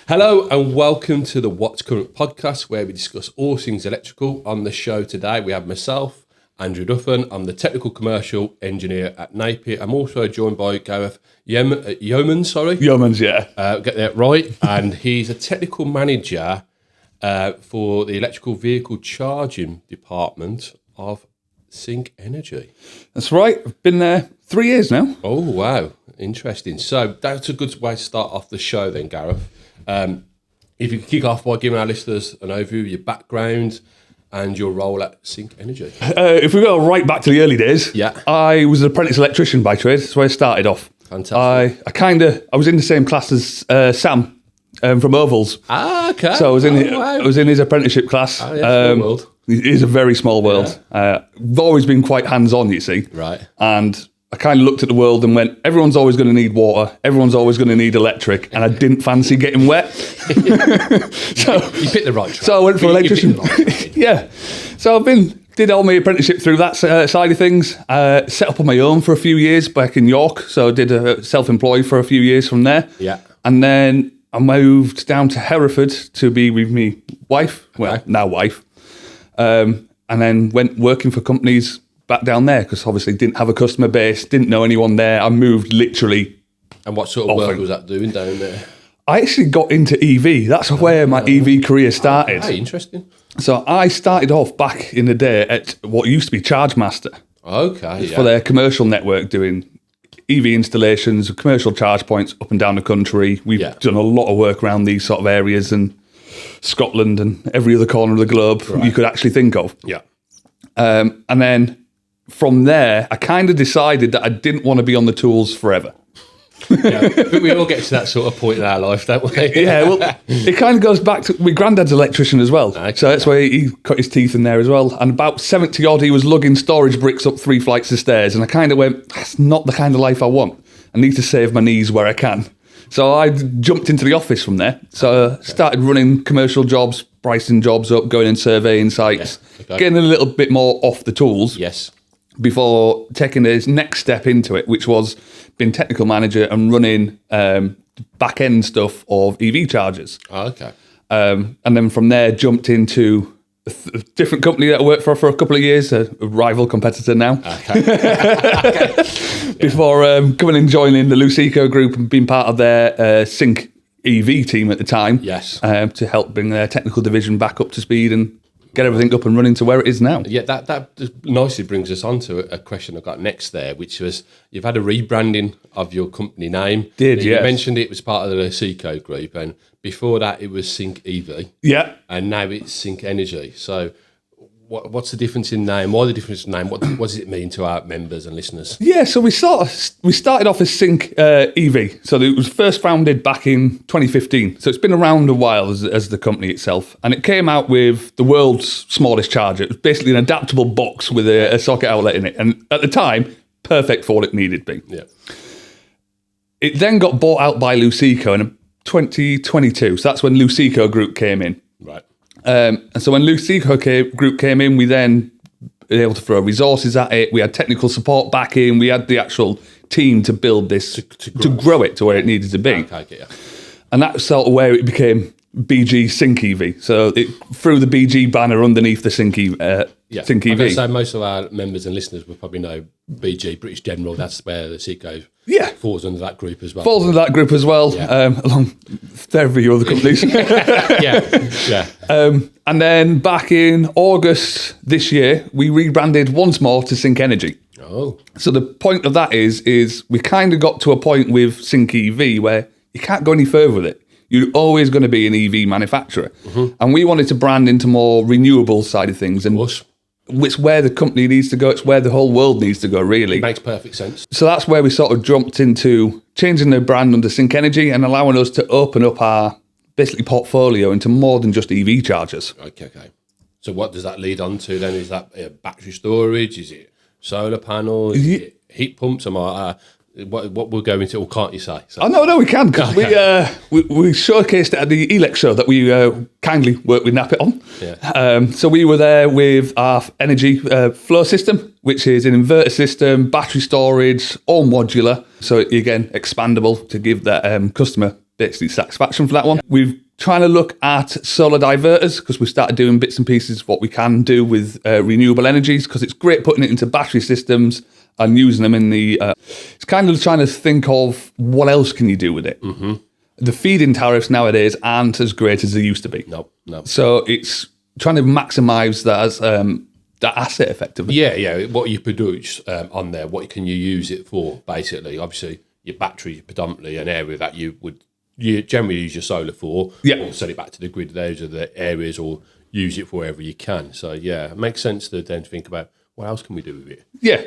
Hello and welcome to the What's Current podcast, where we discuss all things electrical. On the show today, we have myself, Andrew Duffen. I'm the technical commercial engineer at NAPIT. I'm also joined by Gareth Yeoman. Yeomans, yeah. Get that right. And he's a technical manager for the electrical vehicle charging department of Sync Energy. That's right. I've been there 3 years now. Oh, wow. Interesting. So that's a good way to start off the show then, Gareth. If you could kick off by giving our listeners an overview of your background and your role at Sync Energy. If we go right back to the early days, Yeah. I was an apprentice electrician by trade. That's where I started off. Fantastic. I was in the same class as Sam from Ovals. Ah, okay. So Wow. I was in his apprenticeship class. Oh, yeah, small world. It is a very small world. I've always been quite hands-on, you see. Right. And I kind of looked at the world and went, everyone's always going to need water. Everyone's always going to need electric. And I didn't fancy getting wet. So you picked the right track. So I went for electrician. You picked the right track. Yeah. So did all my apprenticeship through that side of things. Set up on my own for a few years back in York. So I did self-employed for a few years from there. Yeah. And then I moved down to Hereford to be with my wife. Well, Okay. now wife. And then went working for companies back down there because obviously didn't have a customer base, didn't know anyone there. I moved literally. And what sort of work was that doing down there? I actually got into EV. That's where my EV career started. Hey, interesting. So I started off back in the day at what used to be ChargeMaster Okay. for their commercial network, doing EV installations, commercial charge points up and down the country. We've done a lot of work around these sort of areas and Scotland and every other corner of the globe you could actually think of. Yeah. And then from there, I kind of decided that I didn't want to be on the tools forever. Yeah. I think we all get to that sort of point in our life, don't we? Yeah, well, it kind of goes back to my granddad's electrician as well. Okay. So that's where he cut his teeth in there as well. And about 70 odd, he was lugging storage bricks up 3 flights of stairs. And I kind of went, that's not the kind of life I want. I need to save my knees where I can. So I jumped into the office from there. So I started running commercial jobs, pricing jobs up, going and surveying sites, getting a little bit more off the tools. Yes. Before taking his next step into it, which was being technical manager and running back end stuff of EV chargers. Oh, okay. And then from there, jumped into a different company that I worked for a couple of years, a rival competitor now. Okay. Before coming and joining the Luceco group and being part of their Sync EV team at the time. Yes. To help bring their technical division back up to speed and get everything up and running to where it is now. Yeah, that nicely brings us on to a question I got next there, which was you've had a rebranding of your company name. You mentioned it was part of the Luceco group, and before that it was Sync EV. Yeah. And now it's Sync Energy. So what's the difference in name? Why the difference in name? What does it mean to our members and listeners? Yeah, so we started off as Sync EV. So it was first founded back in 2015. So it's been around a while as the company itself. And it came out with the world's smallest charger. It was basically an adaptable box with a socket outlet in it. And at the time, perfect for what it needed to be. Yeah. It then got bought out by Luceco in 2022. So that's when Luceco Group came in. Right. And so when Luceco Group came in, we then were able to throw resources at it. We had technical support back in. We had the actual team to build this, to grow it to where it needed to be. Okay, yeah. And that's sort of where it became BG Sync EV. So it threw the BG banner underneath the Sync EV. Sync EV. So most of our members and listeners will probably know BG, British General. That's where the Seco falls under that group as well. Falls under that group as well, along with every other companies. yeah. And then back in August this year, we rebranded once more to Sync Energy. Oh. So the point of that is we kind of got to a point with Sync EV where you can't go any further with it. You're always going to be an EV manufacturer. Mm-hmm. And we wanted to brand into more renewable side of things. And it's where the company needs to go. It's where the whole world needs to go, really. It makes perfect sense. So that's where we sort of jumped into changing the brand under Sync Energy and allowing us to open up our basically portfolio into more than just EV chargers. Okay. So what does that lead on to then? Is that battery storage? Is it solar panels? Is it heat pumps? What we'll go into, or can't you say? So. Oh, no, we can, because we showcased it at the Elec show that we kindly worked with NAPIT on. Yeah. So we were there with our energy flow system, which is an inverter system, battery storage, all modular. So again, expandable to give that customer basically satisfaction for that one. We've trying to look at solar diverters because we've started doing bits and pieces of what we can do with renewable energies, because it's great putting it into battery systems and using them in the... it's kind of trying to think of what else can you do with it. Mm-hmm. The feed-in tariffs nowadays aren't as great as they used to be. No. So it's trying to maximise that as that asset effectively. Yeah. What you produce on there, what can you use it for, basically? Obviously, your battery predominantly an area that you generally use your solar for, or sell it back to the grid. Those are the areas, or use it for wherever you can. So, yeah, it makes sense to then think about what else can we do with it? Yeah.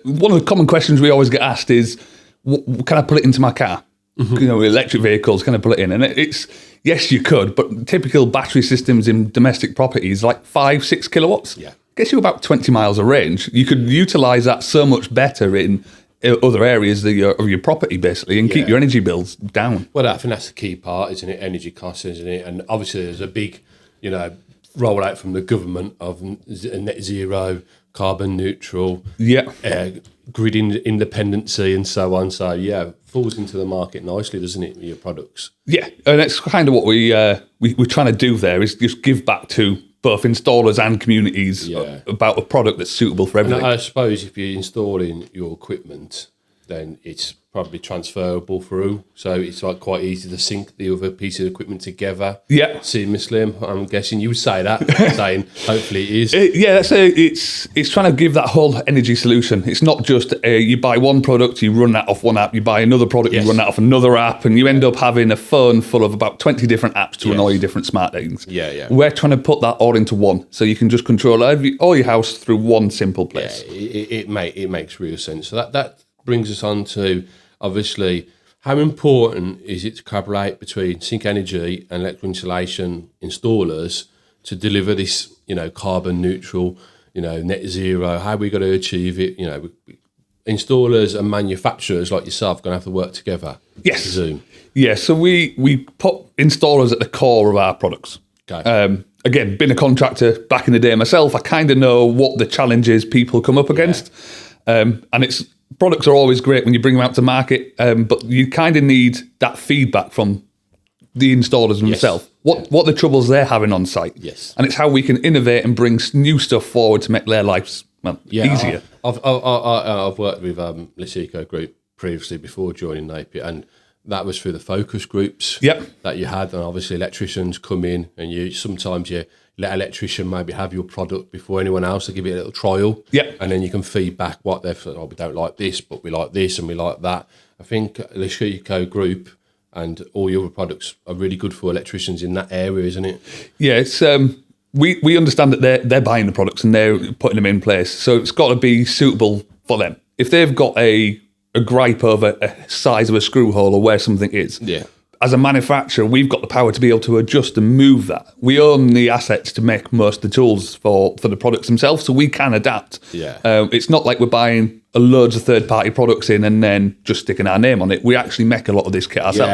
One of the common questions we always get asked is, can I put it into my car? Mm-hmm. Electric vehicles, can I put it in? And it's, yes, you could, but typical battery systems in domestic properties, like 5-6 kilowatts, gets you about 20 miles of range. You could utilise that so much better in other areas of your property, basically, and keep your energy bills down. Well, I think that's the key part, isn't it? Energy costs, isn't it? And obviously there's a big, rollout from the government of net zero, carbon neutral, grid independency and so on. So, falls into the market nicely, doesn't it, your products? Yeah, and that's kind of what we're trying to do there, is just give back to both installers and communities about a product that's suitable for everything. And I suppose if you're installing your equipment, then it's probably transferable through. So it's quite easy to sync the other piece of equipment together seamlessly. I'm guessing you would say that, saying hopefully it is. It's trying to give that whole energy solution. It's not just you buy one product, you run that off one app, you buy another product, you run that off another app, and you end up having a phone full of about 20 different apps to run all your different smart things. We're trying to put that all into one, so you can just control all your house through one simple place. It makes real sense. So that brings us on to, obviously, how important is it to collaborate between Sync Energy and electrical installation installers to deliver this, carbon neutral, net zero? How are we going to achieve it? Installers and manufacturers like yourself are going to have to work together. Yes. Zoom. Yeah, so we put installers at the core of our products. Okay. Again, being a contractor back in the day myself, I kind of know what the challenges people come up against. And products are always great when you bring them out to market, but you kind of need that feedback from the installers themselves. What the troubles they're having on site. Yes. And it's how we can innovate and bring new stuff forward to make their lives easier. I've worked with Lyseco Group previously before joining NAPIT, and that was through the focus groups that you had. And obviously electricians come in, and sometimes you let an electrician maybe have your product before anyone else. They give it a little trial. And then you can feed back what they've said. We don't like this, but we like this and we like that. I think the Lyseco Group and all your other products are really good for electricians in that area, isn't it? Yeah, it's we understand that they're buying the products and they're putting them in place. So it's got to be suitable for them. If they've got a gripe over a size of a screw hole or where something is, as a manufacturer, we've got the power to be able to adjust and move that. We own the assets to make most of the tools for the products themselves, so we can adapt. It's not like we're buying loads of third-party products in and then just sticking our name on it. We actually make a lot of this kit ourselves.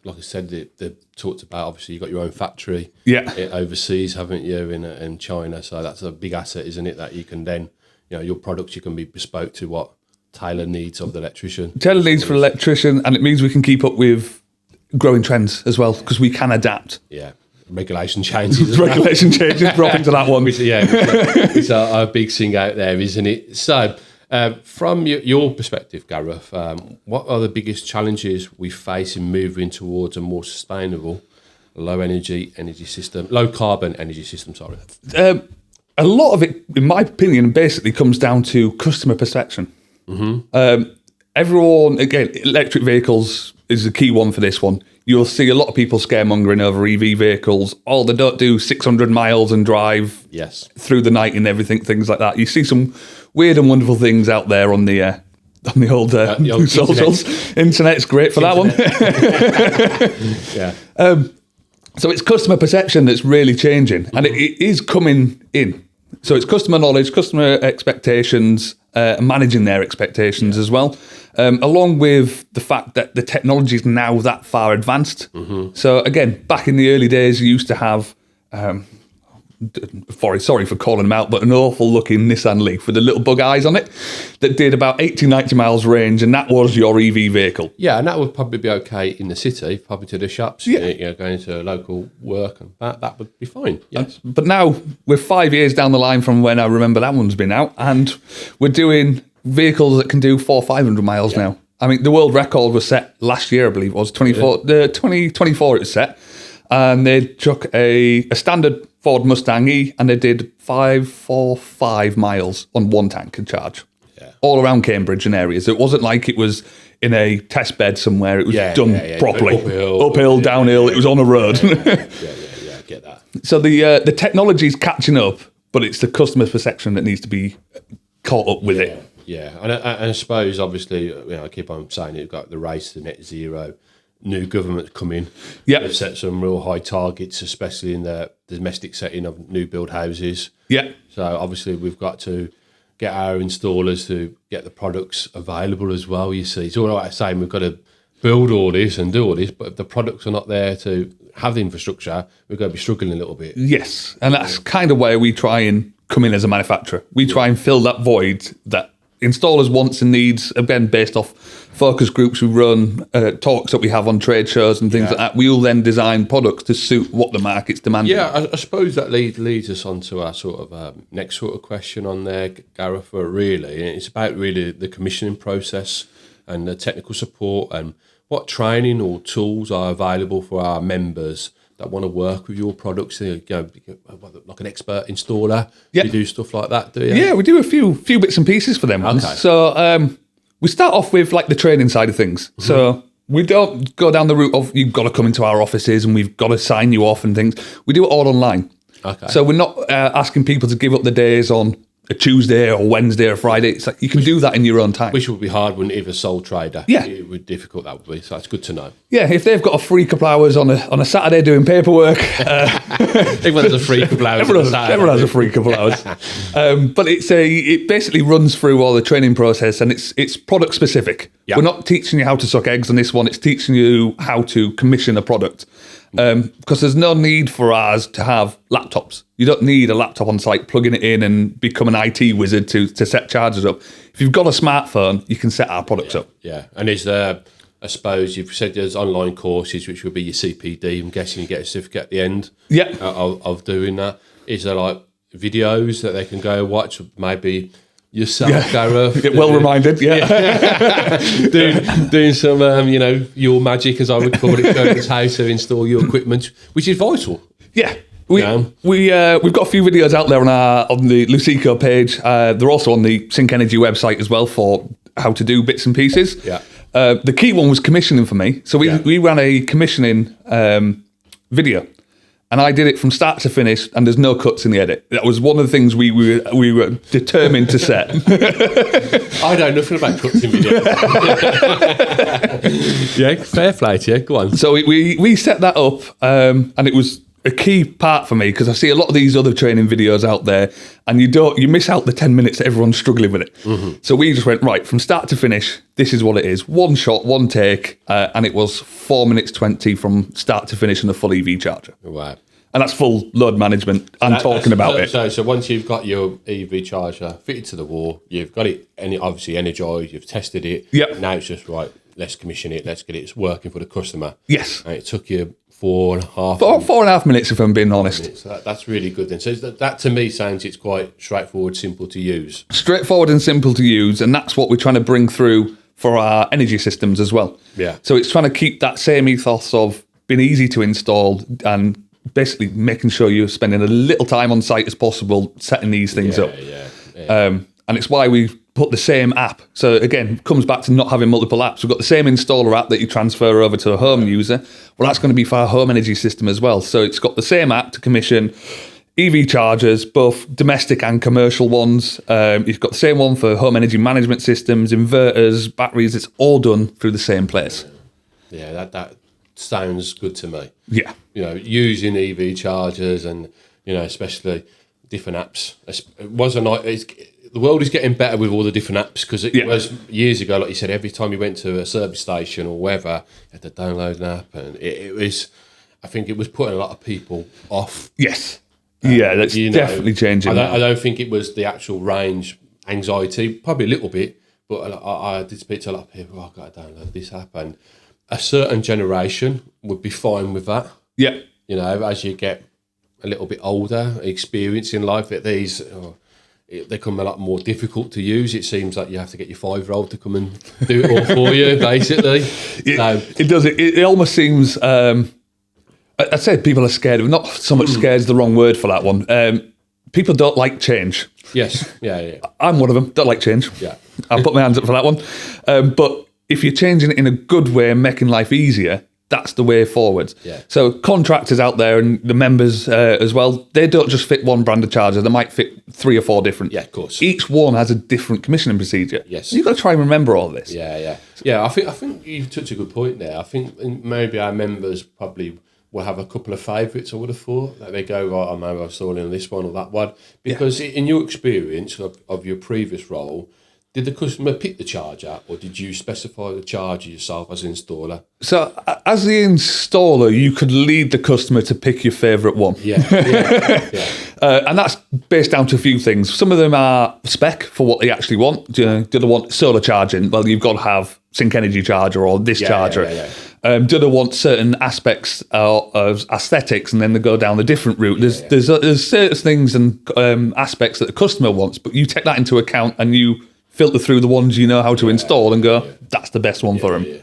Like I said, they talked about, obviously, you've got your own factory overseas, haven't you, in China. So that's a big asset, isn't it, that you can then, your products, you can be bespoke to what tailor needs of the electrician. Tailor needs for the electrician, and it means we can keep up with growing trends as well, because we can adapt. Regulation changes. Regulation changes, drop into that one. It's a big thing out there, isn't it? So, from your perspective, Gareth, what are the biggest challenges we face in moving towards a more sustainable, low carbon energy system? Sorry. A lot of it, in my opinion, basically comes down to customer perception. Everyone, again, electric vehicles is the key one for this one. You'll see a lot of people scaremongering over EV vehicles. They don't do 600 miles and drive through the night and everything, things like that. You see some weird and wonderful things out there on the old socials. Internet's great for that one. So it's customer perception that's really changing, and it is coming in. So it's customer knowledge, customer expectations, managing their expectations as well, along with the fact that the technology is now that far advanced. So again, back in the early days, you used to have sorry for calling them out, but an awful looking Nissan Leaf with the little bug eyes on it that did about 80, 90 miles range, and that was your EV vehicle. Yeah, and that would probably be okay in the city, probably to the shops, Yeah. going to local work, and that would be fine. Yes. But now we're 5 years down the line from when I remember that one's been out, and we're doing vehicles that can do 400 or 500 miles now. I mean, the world record was set last year, I believe it was 2024 it was set. And they took a standard Ford Mustang E and they did 545 miles on one tank and charge. Yeah. All around Cambridge and areas. It wasn't like it was in a test bed somewhere. It was done properly. Uphill, downhill. It was on a road. Yeah, I get that. So the technology's catching up, but it's the customer's perception that needs to be caught up with it. Yeah, and I suppose, obviously, I keep on saying you've got the race to net zero. New government come in. Yeah. They've set some real high targets, especially in the domestic setting of new build houses. Yeah. So obviously we've got to get our installers to get the products available as well, you see. It's all right saying we've got to build all this and do all this, but if the products are not there to have the infrastructure, we're going to be struggling a little bit. Yes, and that's kind of where we try and come in as a manufacturer. We try and fill that void that installers' wants and needs, again, based off focus groups we run, talks that we have on trade shows and things like that. We'll then design products to suit what the market's demanding. Yeah, I suppose that leads us on to our sort of next sort of question on there, Gareth, really. It's about really the commissioning process and the technical support and what training or tools are available for our members that want to work with your products, like an expert installer. Yeah. You do stuff like that, do you? Yeah, we do a few bits and pieces for them. Okay. So we start off with like the training side of things. Mm-hmm. So we don't go down the route of you've got to come into our offices and we've got to sign you off and things. We do it all online. Okay. So we're not asking people to give up the days on a Tuesday or Wednesday or Friday. It's like you can do that in your own time. Which would be hard when if a sole trader. Yeah. It would be difficult, that would be. So it's good to know. Yeah, if they've got a free couple hours on a Saturday doing paperwork. Everyone has a free couple hours. Everyone has a free couple hours. But it basically runs through all the training process and it's product specific. Yep. We're not teaching you how to suck eggs on this one. It's teaching you how to commission a product. Because there's no need for us to have laptops. You don't need a laptop on site, plugging it in and become an IT wizard to set chargers up. If you've got a smartphone, you can set our products up. Yeah, and is there, I suppose, you've said there's online courses, which would be your CPD. I'm guessing you get a certificate at the end of doing that. Is there like videos that they can go watch, maybe yourself, Gareth? Get well reminded, doing some, your magic, as I would call it, going to his house to install your equipment, which is vital. Yeah. We've got a few videos out there on the Luceco page. They're also on the Sync Energy website as well for how to do bits and pieces. Yeah. The key one was commissioning for me. So we ran a commissioning video. And I did it from start to finish, and there's no cuts in the edit. That was one of the things we were determined to set. I know nothing about cuts in video. Yeah, fair play to you. Go on. So we set that up, and it was a key part for me because I see a lot of these other training videos out there, and you miss out the 10 minutes that everyone's struggling with it. Mm-hmm. So we just went right from start to finish. This is what it is: one shot, one take, and it was 4 minutes 20 from start to finish in a full EV charger. Wow. And that's full load management and talking about it. So once you've got your EV charger fitted to the wall, you've got it obviously energised, you've tested it. Yep. Now it's just right. Let's commission it. Let's get it working for the customer. Yes. And it took you 4.5 4.5 minutes, if I'm being honest. So that's really good then. So that to me sounds it's quite straightforward, simple to use. Straightforward and simple to use, and that's what we're trying to bring through for our energy systems as well. Yeah. So it's trying to keep that same ethos of being easy to install and basically making sure you're spending a little time on site as possible setting these things up. Yeah. And it's why we put the same app. So again, comes back to not having multiple apps. We've got the same installer app that you transfer over to a home user. Well, that's going to be for our home energy system as well. So it's got the same app to commission EV chargers, both domestic and commercial ones. You've got the same one for home energy management systems, inverters, batteries. It's all done through the same place. Yeah, that sounds good to me. Yeah. Using EV chargers and, especially different apps. The world is getting better with all the different apps because it was years ago, like you said, every time you went to a service station or wherever, you had to download an app. And it was, I think it was putting a lot of people off. Yes. Yeah, that's definitely changing. I don't think it was the actual range anxiety, probably a little bit, but I did speak to a lot of people, oh, God, I don't know if this happened. A certain generation would be fine with that. Yeah. You know, as you get a little bit older, experience in life, that they become a lot more difficult to use. It seems like you have to get your 5-year-old to come and do it all for you, basically. It does. It almost seems... I'd say people are scared of, not so much scared is the wrong word for that one. People don't like change. Yes, yeah. I'm one of them, don't like change. Yeah. I'll put my hands up for that one. But if you're changing it in a good way and making life easier, that's the way forward. Yeah. So contractors out there and the members as well, they don't just fit one brand of charger, they might fit 3 or 4 different. Yeah, of course. Each one has a different commissioning procedure. Yes. You've got to try and remember all this. Yeah. I think you touched a good point there. I think maybe our members probably will have a couple of favourites, I would have thought. That they go, right, I know I was installing this one or that one. Because in your experience of your previous role, did the customer pick the charger or did you specify the charger yourself as an installer? So as the installer, you could lead the customer to pick your favourite one. Yeah. And that's based down to a few things. Some of them are spec for what they actually want. Do they want solar charging? Well, you've got to have Sync Energy charger or this charger. Do they want certain aspects of aesthetics, and then they go down the different route? There's certain things and aspects that the customer wants, but you take that into account and you filter through the ones you know how to install and go, that's the best one for them. Yeah.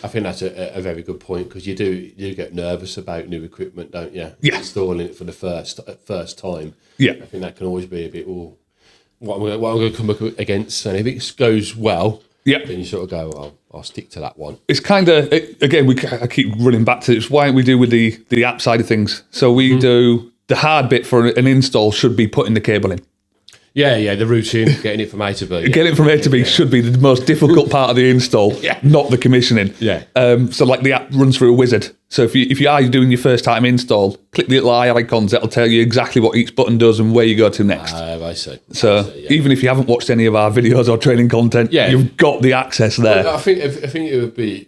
I think that's a very good point, because you do get nervous about new equipment, don't you? Yeah. Installing it for the first time. Yeah. I think that can always be a bit, what I'm going to come up against, and if it goes well, yeah, then you sort of go, well, I'll stick to that one. It's kind of, again, I keep running back to this. Why don't we do with the app side of things? So we do, the hard bit for an install should be putting the cable in. Yeah, the routine, getting it from A to B. Getting it from A to B should be the most difficult part of the install, not the commissioning. Yeah. So like the app runs through a wizard. So if you are doing your first time install, click the little eye icons, that'll tell you exactly what each button does and where you go to next. I see. So even if you haven't watched any of our videos or training content, you've got the access there. Well, I think it would be,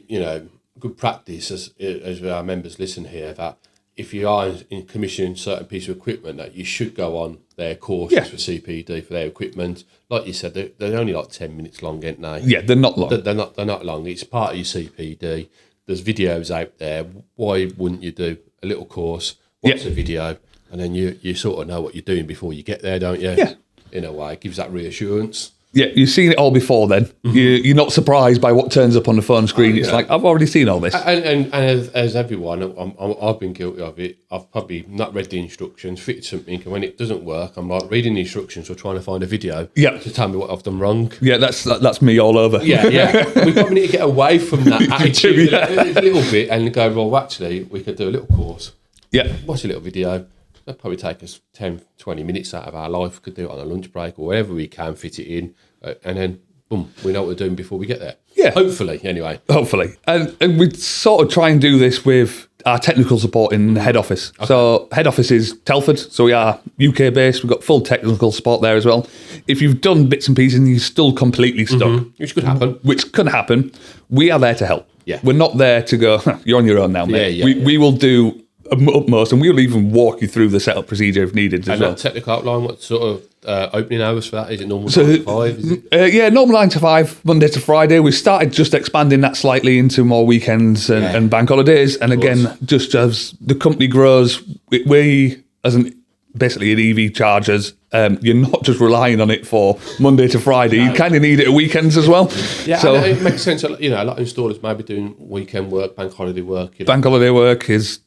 good practice as our members listen here, that if you are in commissioning certain piece of equipment, that you should go on their courses for CPD for their equipment. Like you said, they're only like 10 minutes long, aren't they? Yeah, they're not long. They're not long. It's part of your CPD. There's videos out there. Why wouldn't you do a little course, watch a video, and then you sort of know what you're doing before you get there, don't you? Yeah. In a way, it gives that reassurance. Yeah, you've seen it all before then. You're not surprised by what turns up on the phone screen. It's like, I've already seen all this. And as everyone, I've been guilty of it. I've probably not read the instructions, fitted something, and when it doesn't work, I'm like reading the instructions or trying to find a video to tell me what I've done wrong. Yeah, that's me all over. Yeah. We probably need to get away from that attitude a little bit and go, well, actually, we could do a little course. Yeah. Watch a little video. That'd probably take us 10, 20 minutes out of our life. We could do it on a lunch break or wherever we can fit it in. And then, boom, we know what we're doing before we get there. Yeah. Hopefully, anyway. Hopefully. And we sort of try and do this with our technical support in the head office. Okay. So head office is Telford. So we are UK based. We've got full technical support there as well. If you've done bits and pieces and you're still completely stuck. Which could happen. We are there to help. Yeah. We're not there to go, you're on your own now, mate. We will do utmost, and we'll even walk you through the setup procedure if needed as well. And that technical outline, what sort of opening hours for that? Is it normal 9 to 5? Is it? Normal 9 to 5, Monday to Friday. We started just expanding that slightly into more weekends and bank holidays. And again, just as the company grows, we as basically an EV chargers, you're not just relying on it for Monday to Friday. You kind of need it at weekends as well. Yeah, so it makes sense. A lot of installers may be doing weekend work, bank holiday work. Bank holiday work is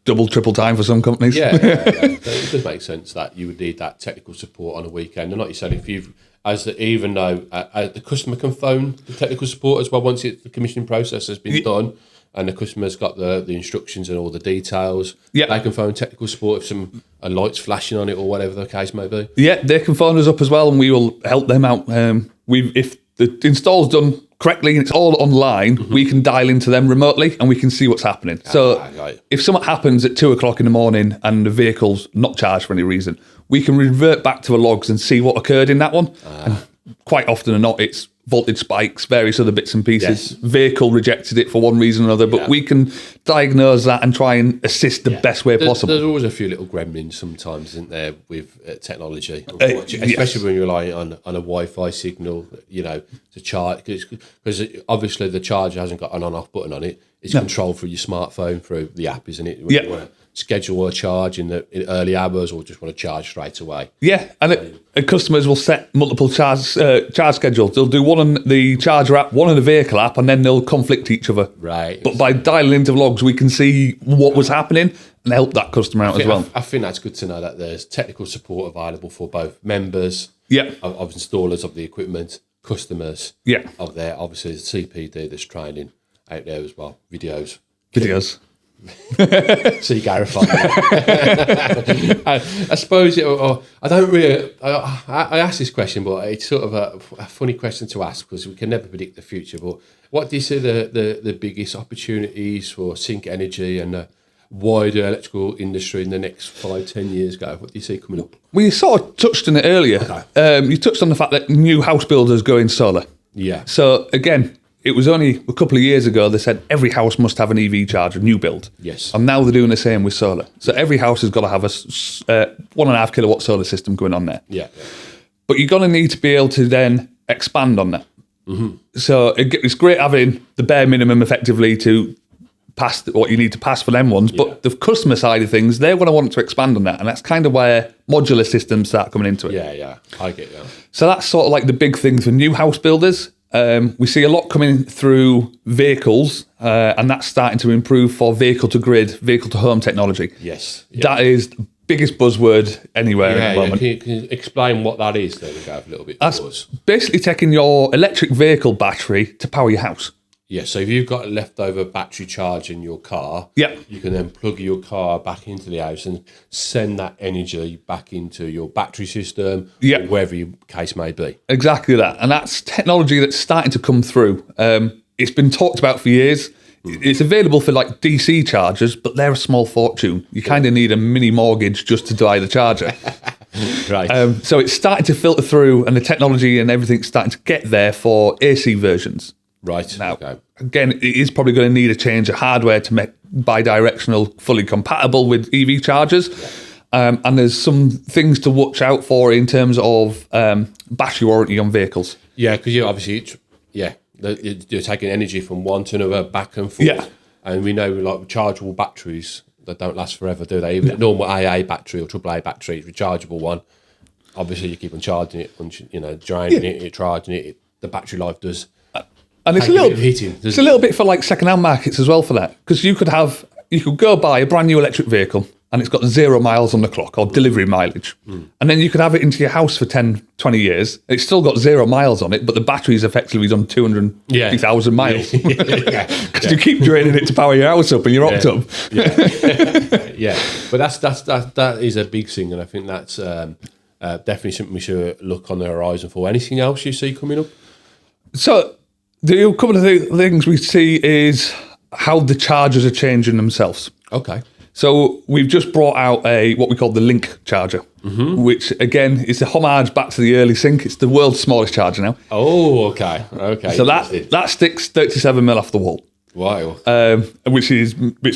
double, triple time for some companies. Yeah. It does make sense that you would need that technical support on a weekend. And like you said, even though the customer can phone the technical support as well once the commissioning process has been done, and the customer's got the instructions and all the details. Yeah, they can phone technical support if a light's flashing on it or whatever the case may be. Yeah, they can phone us up as well, and we will help them out. If the install's done correctly and it's all online, we can dial into them remotely and we can see what's happening. If something happens at 2:00 in the morning and the vehicle's not charged for any reason, we can revert back to the logs and see what occurred in that one. And quite often or not, it's voltage spikes, various other bits and pieces. Yes. Vehicle rejected it for one reason or another, but we can diagnose that and try and assist the best way possible. There's always a few little gremlins sometimes, isn't there, with technology, especially when you're relying on a Wi-Fi signal, to charge, because obviously the charger hasn't got an on-off button on it. It's controlled through your smartphone, through the app, isn't it? When you want to schedule a charge in early hours or just want to charge straight away. Yeah, and customers will set multiple charge schedules. They'll do one on the charger app, one on the vehicle app, and then they'll conflict each other. Right. But by dialing into logs, we can see what was happening and help that customer out as well. I think that's good to know that there's technical support available for both members of installers of the equipment, customers of there. Obviously, there's CPD, there's training out there as well. Videos. See Gareth on I suppose I don't really. I asked this question, but it's sort of a funny question to ask because we can never predict the future. But what do you see the biggest opportunities for Sync Energy and the wider electrical industry in the next 5-10 years? What do you see coming up? We sort of touched on it earlier. Okay. You touched on the fact that new house builders go in solar. Yeah. So again, it was only a couple of years ago they said every house must have an EV charger, new build. Yes. And now they're doing the same with solar. So every house has got to have a 1.5 kilowatt solar system going on there. Yeah. But you're going to need to be able to then expand on that. Mm-hmm. So it's great having the bare minimum effectively to pass what you need to pass for them ones. But the customer side of things, they're going to want to expand on that. And that's kind of where modular systems start coming into it. Yeah. I get that. So that's sort of like the big thing for new house builders. We see a lot coming through vehicles, and that's starting to improve for vehicle-to-grid, vehicle-to-home technology. Yes. That is the biggest buzzword anywhere at the moment. Can you explain what that is then, Gav, a little bit? That's basically taking your electric vehicle battery to power your house. Yeah, so if you've got a leftover battery charge in your car, you can then plug your car back into the house and send that energy back into your battery system, or wherever your case may be. Exactly that. And that's technology that's starting to come through. It's been talked about for years. It's available for like DC chargers, but they're a small fortune. You kind of need a mini mortgage just to buy the charger. Right. So it's starting to filter through, and the technology and everything's starting to get there for AC versions. Right. Now, again, it is probably going to need a change of hardware to make bi-directional fully compatible with EV chargers. And there's some things to watch out for in terms of battery warranty on vehicles. Yeah, because you obviously, you're taking energy from one to another, back and forth. Yeah. And we know like rechargeable batteries that don't last forever, do they? Even a normal AA battery or AAA battery, rechargeable one, obviously you keep on charging it, draining it, charging it, the battery life does. And it's a little bit for like second-hand markets as well for that, because you could go buy a brand new electric vehicle and it's got 0 miles on the clock or delivery mileage, and then you could have it into your house for 10, 20 years. It's still got 0 miles on it, but the battery's effectively done 250,000 miles because you keep draining it to power your house up and your hot tub. But that is a big thing, and I think that's definitely something we should look on the horizon for. Anything else you see coming up? So the couple of things we see is how the chargers are changing themselves. Okay. So we've just brought out what we call the Link charger, which again is a homage back to the early Sync. It's the world's smallest charger now. Oh, okay. So that sticks 37mm off the wall. Wow. Which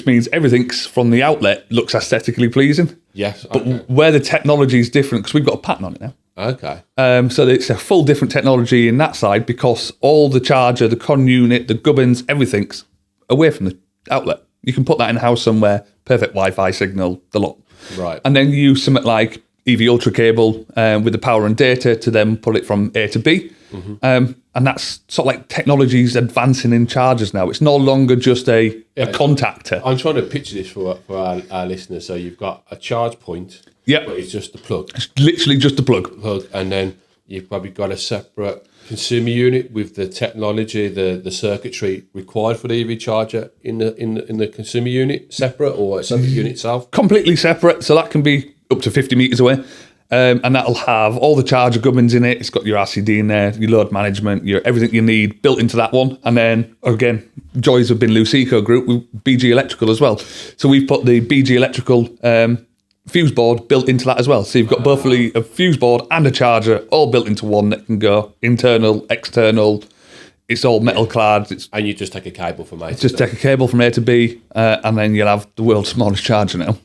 means everything from the outlet looks aesthetically pleasing. Yes. Okay. But where the technology is different, because we've got a patent on it now. Okay. So it's a full different technology in that side, because all the charger, the con unit, the gubbins, everything's away from the outlet. You can put that in the house somewhere, perfect Wi-Fi signal, the lot. Right. And then you use something like EV Ultra cable with the power and data to then pull it from A to B. And that's sort of like technology's advancing in chargers now. It's no longer just a contactor. I'm trying to picture this for our listeners. So you've got a charge point. Yep. But it's just a plug. It's literally just a plug. And then you've probably got a separate consumer unit with the technology, the circuitry required for the EV charger in the consumer unit, separate, or a separate unit itself? Completely separate. So that can be up to 50 metres away. And that'll have all the charger gubbins in it. It's got your RCD in there, your load management, your everything you need built into that one. And then, again, joys have been Luceco Group with BG Electrical as well. So we've put the BG Electrical fuse board built into that as well. So you've got both a fuse board and a charger all built into one that can go internal, external. It's all metal clad. And you just take a cable from A to B. Just take a cable from A to B, and then you'll have the world's smallest charger now.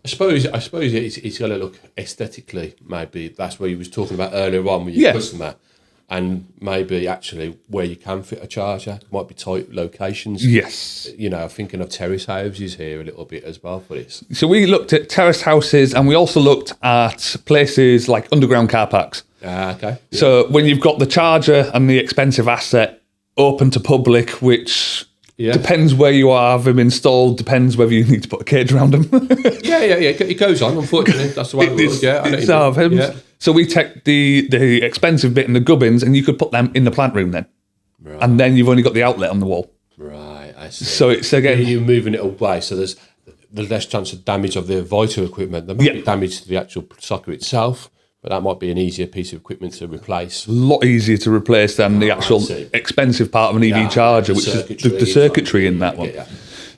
I suppose it's got to look aesthetically. Maybe that's what you was talking about earlier on with your customer, and maybe actually where you can fit a charger might be tight locations. Yes, thinking of terrace houses here a little bit as well for this. So we looked at terrace houses, and we also looked at places like underground car parks. Okay. Yeah. So when you've got the charger and the expensive asset open to public, which depends where you have them installed, depends whether you need to put a cage around them. Yeah. It goes on, unfortunately. That's the way it works, yeah. So we take the expensive bit in the gubbins, and you could put them in the plant room then. Right. And then you've only got the outlet on the wall. Right, I see. So it's, again... You're moving it away, so there's less chance of damage of the vital equipment. There might be damage to the actual socket itself, but that might be an easier piece of equipment to replace. A lot easier to replace than the actual expensive part of an EV charger, which is the circuitry in that one. Yeah.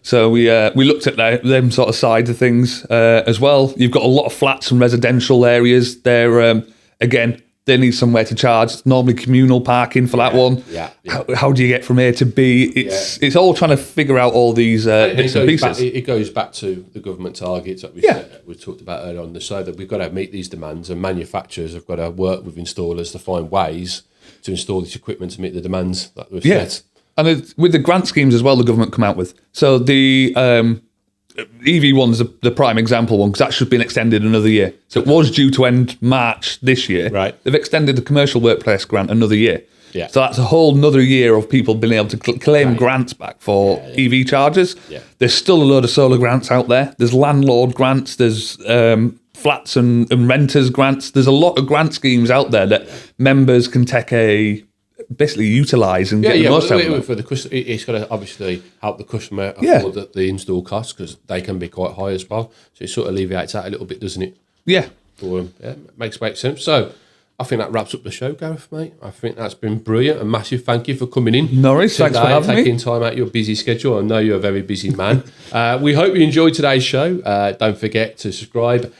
So we looked at them sort of side of things as well. You've got a lot of flats and residential areas. They're again, they need somewhere to charge. It's normally communal parking for that one. Yeah. How do you get from A to B? It's all trying to figure out all these bits and pieces. It goes back to the government targets that we talked about earlier on the show, that we've got to meet these demands, and manufacturers have got to work with installers to find ways to install this equipment to meet the demands that we've set. And with the grant schemes as well, the government come out with. So the EV one's the prime example one, because that's just been extended another year. So it was due to end March this year. Right. They've extended the commercial workplace grant another year. Yeah. So that's a whole another year of people being able to claim grants back for EV chargers. Yeah. There's still a load of solar grants out there. There's landlord grants. There's flats and renters grants. There's a lot of grant schemes out there that members can basically utilise and get the most out of it. For the customer, it's got to obviously help the customer afford the install costs, because they can be quite high as well. So it sort of alleviates that a little bit, doesn't it? Yeah. For them. It makes great sense. So I think that wraps up the show, Gareth, mate. I think that's been brilliant. A massive thank you for coming in. No worries, thanks for having me. Taking time out of your busy schedule. I know you're a very busy man. We hope you enjoyed today's show. Don't forget to subscribe,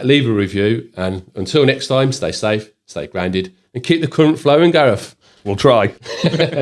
leave a review, and until next time, stay safe, stay grounded, and keep the current flowing, Gareth. We'll try.